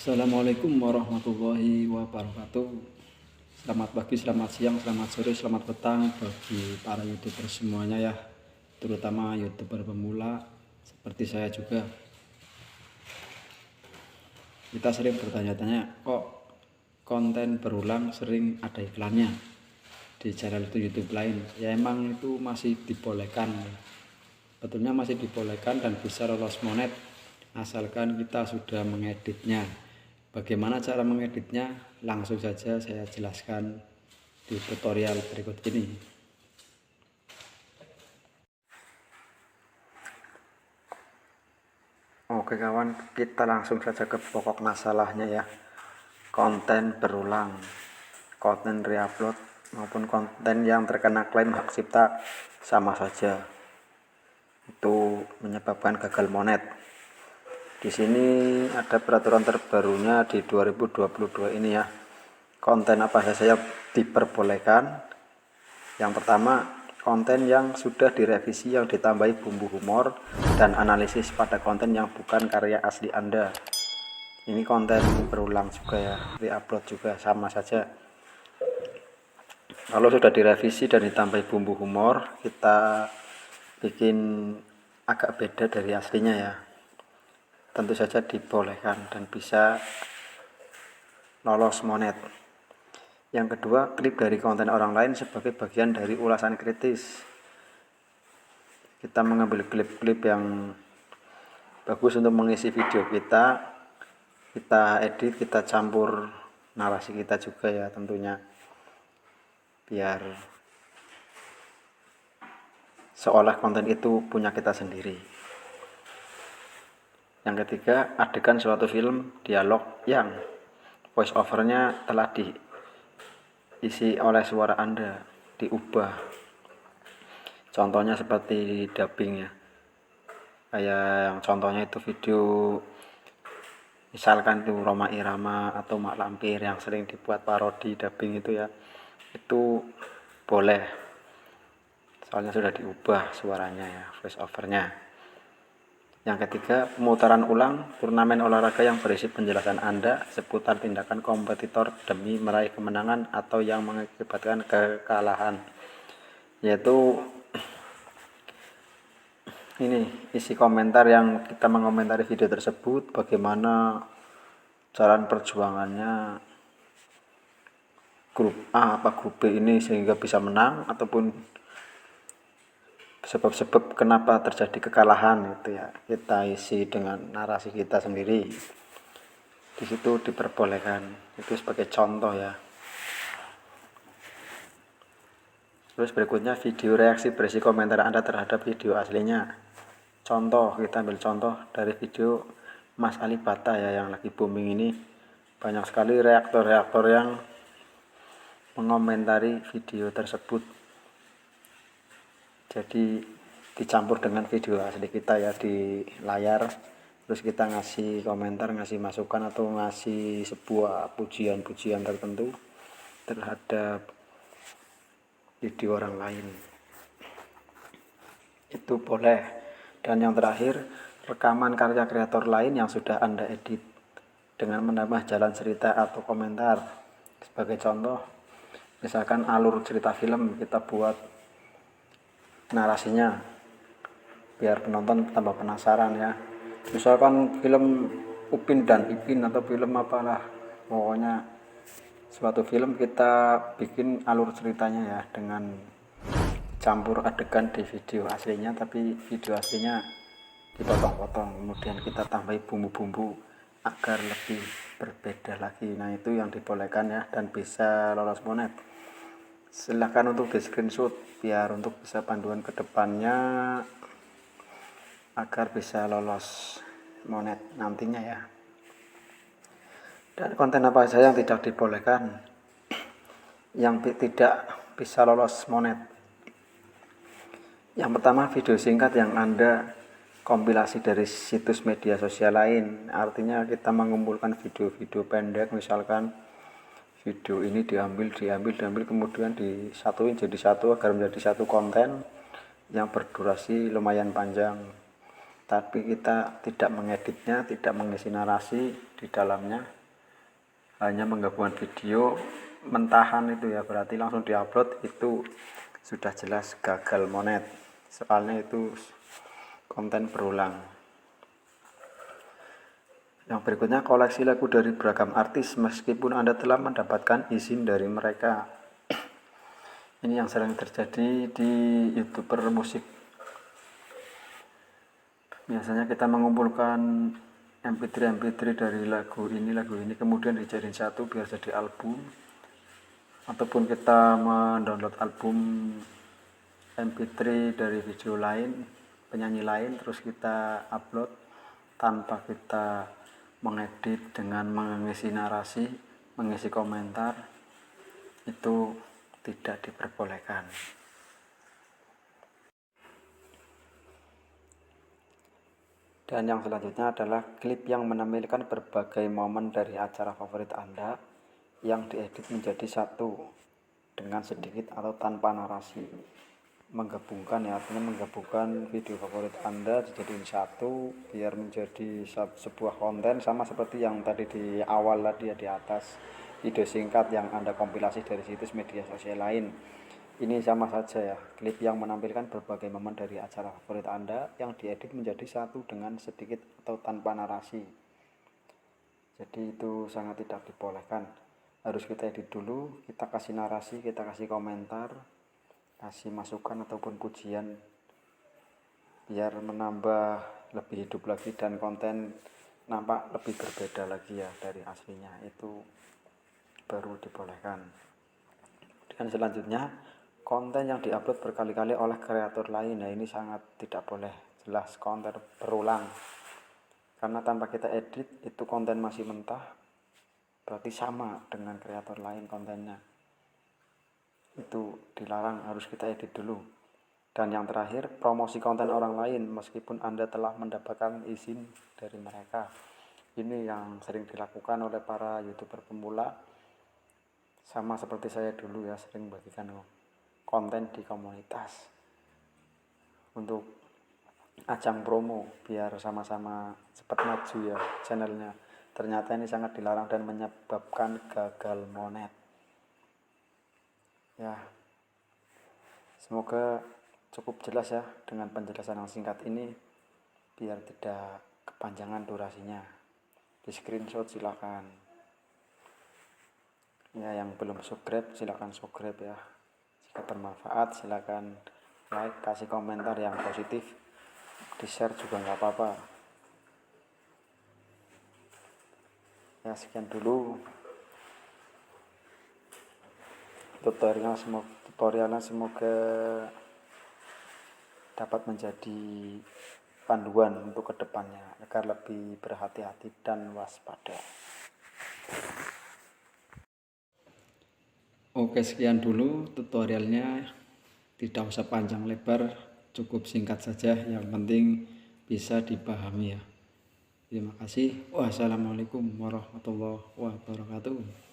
Assalamualaikum warahmatullahi wabarakatuh. Selamat pagi, selamat siang, selamat sore, selamat petang bagi para YouTuber semuanya ya, terutama YouTuber pemula seperti saya juga. Kita sering bertanya-tanya, kok konten berulang sering ada iklannya di channel YouTube lain? Ya emang itu masih dibolehkan. Betulnya masih dibolehkan dan bisa lolos monet asalkan kita sudah mengeditnya. Bagaimana cara mengeditnya? Langsung saja saya jelaskan di tutorial berikut ini. Oke kawan, kita langsung saja ke pokok masalahnya ya. Konten berulang, konten reupload maupun konten yang terkena klaim hak cipta sama saja. Itu menyebabkan gagal monet. Di sini ada peraturan terbarunya di 2022 ini ya. Konten apa saja yang diperbolehkan? Yang pertama, konten yang sudah direvisi yang ditambahi bumbu humor dan analisis pada konten yang bukan karya asli Anda. Ini konten berulang juga ya, reupload juga sama saja. Kalau sudah direvisi dan ditambahi bumbu humor, kita bikin agak beda dari aslinya ya. Tentu saja dibolehkan dan bisa lolos monet. Yang kedua, klip dari konten orang lain sebagai bagian dari ulasan kritis. Kita mengambil klip-klip yang bagus untuk mengisi video kita edit, kita campur narasi kita juga ya tentunya, biar seolah konten itu punya kita sendiri. Yang ketiga, adegan suatu film dialog yang voice overnya telah diisi oleh suara Anda, diubah. Contohnya seperti dubbing ya, kayak yang contohnya itu video misalkan itu Rhoma Irama atau Mak Lampir yang sering dibuat parodi dubbing itu ya, itu boleh soalnya sudah diubah suaranya ya, voice overnya. Yang ketiga, pemutaran ulang turnamen olahraga yang berisi penjelasan Anda seputar tindakan kompetitor demi meraih kemenangan atau yang mengakibatkan kekalahan, yaitu ini isi komentar yang kita mengomentari video tersebut, bagaimana jalan perjuangannya grup A apa grup B ini sehingga bisa menang, ataupun sebab-sebab kenapa terjadi kekalahan itu ya, kita isi dengan narasi kita sendiri. Di situ diperbolehkan, itu sebagai contoh ya. Terus berikutnya, video reaksi berisi komentar Anda terhadap video aslinya. Contoh, kita ambil contoh dari video Mas Ali Bata ya, yang lagi booming ini. Banyak sekali reaktor-reaktor yang mengomentari video tersebut. Jadi dicampur dengan video asli kita ya di layar. Terus kita ngasih komentar, ngasih masukan atau ngasih sebuah pujian-pujian tertentu terhadap video orang lain. Itu boleh. Dan yang terakhir, rekaman karya kreator lain yang sudah Anda edit dengan menambah jalan cerita atau komentar. Sebagai contoh, misalkan alur cerita film kita buat narasinya biar penonton tambah penasaran ya. Misalkan film Upin dan Ipin atau film apalah, pokoknya suatu film kita bikin alur ceritanya ya dengan campur adegan di video aslinya, tapi video aslinya dipotong-potong, kemudian kita tambahi bumbu-bumbu agar lebih berbeda lagi. Nah itu yang dibolehkan ya, dan bisa lolos monet. Silahkan untuk di screenshot biar untuk bisa panduan ke depannya agar bisa lolos monet nantinya ya. Dan konten apa saja yang tidak dibolehkan, yang tidak bisa lolos monet? Yang pertama, video singkat yang Anda kompilasi dari situs media sosial lain. Artinya kita mengumpulkan video-video pendek, misalkan video ini diambil kemudian disatuin jadi satu agar menjadi satu konten yang berdurasi lumayan panjang. tapi kita tidak mengeditnya, tidak mengisi narasi di dalamnya, hanya menggabungkan video mentahan itu ya, berarti langsung diupload, itu sudah jelas gagal monet, soalnya itu konten berulang. Yang berikutnya, koleksi lagu dari beragam artis meskipun Anda telah mendapatkan izin dari mereka. Ini yang sering terjadi di YouTuber musik. Biasanya kita mengumpulkan MP3 dari lagu ini kemudian dijadiin satu biar jadi album, ataupun kita mendownload album MP3 dari video lain, penyanyi lain, terus kita upload tanpa kita mengedit dengan mengisi narasi, mengisi komentar, itu tidak diperbolehkan. Dan yang selanjutnya adalah klip yang menampilkan berbagai momen dari acara favorit Anda yang diedit menjadi satu dengan sedikit atau tanpa narasi. Menggabungkan ya, artinya menggabungkan video favorit Anda dijadiin satu biar menjadi sebuah konten, sama seperti yang tadi di awal tadi ya, di atas video singkat yang Anda kompilasi dari situs media sosial lain. Ini sama saja ya, klip yang menampilkan berbagai momen dari acara favorit Anda yang diedit menjadi satu dengan sedikit atau tanpa narasi. Jadi itu sangat tidak dibolehkan. Harus kita edit dulu, kita kasih narasi, kita kasih komentar, kasih masukan ataupun pujian biar menambah lebih hidup lagi dan konten nampak lebih berbeda lagi ya dari aslinya, itu baru dibolehkan. Dan selanjutnya, konten yang diupload berkali-kali oleh kreator lain, nah ini sangat tidak boleh, jelas konten berulang, karena tanpa kita edit itu konten masih mentah, berarti sama dengan kreator lain kontennya, itu dilarang, harus kita edit dulu. Dan yang terakhir, promosi konten orang lain meskipun Anda telah mendapatkan izin dari mereka. Ini yang sering dilakukan oleh para YouTuber pemula, sama seperti saya dulu ya, sering bagikan konten di komunitas untuk ajang promo biar sama-sama cepat maju ya channelnya. Ternyata ini sangat dilarang dan menyebabkan gagal monet ya. Semoga cukup jelas ya dengan penjelasan yang singkat ini, biar tidak kepanjangan durasinya. Di screenshot silakan ya, yang belum subscribe silakan subscribe ya. Jika bermanfaat silakan like, kasih komentar yang positif, di share juga nggak apa-apa ya. Sekian dulu tutorialnya, semoga dapat menjadi panduan untuk kedepannya agar lebih berhati-hati dan waspada. Oke, sekian dulu tutorialnya, tidak usah panjang lebar, cukup singkat saja, yang penting bisa dipahami ya. Terima kasih. Wassalamualaikum warahmatullahi wabarakatuh.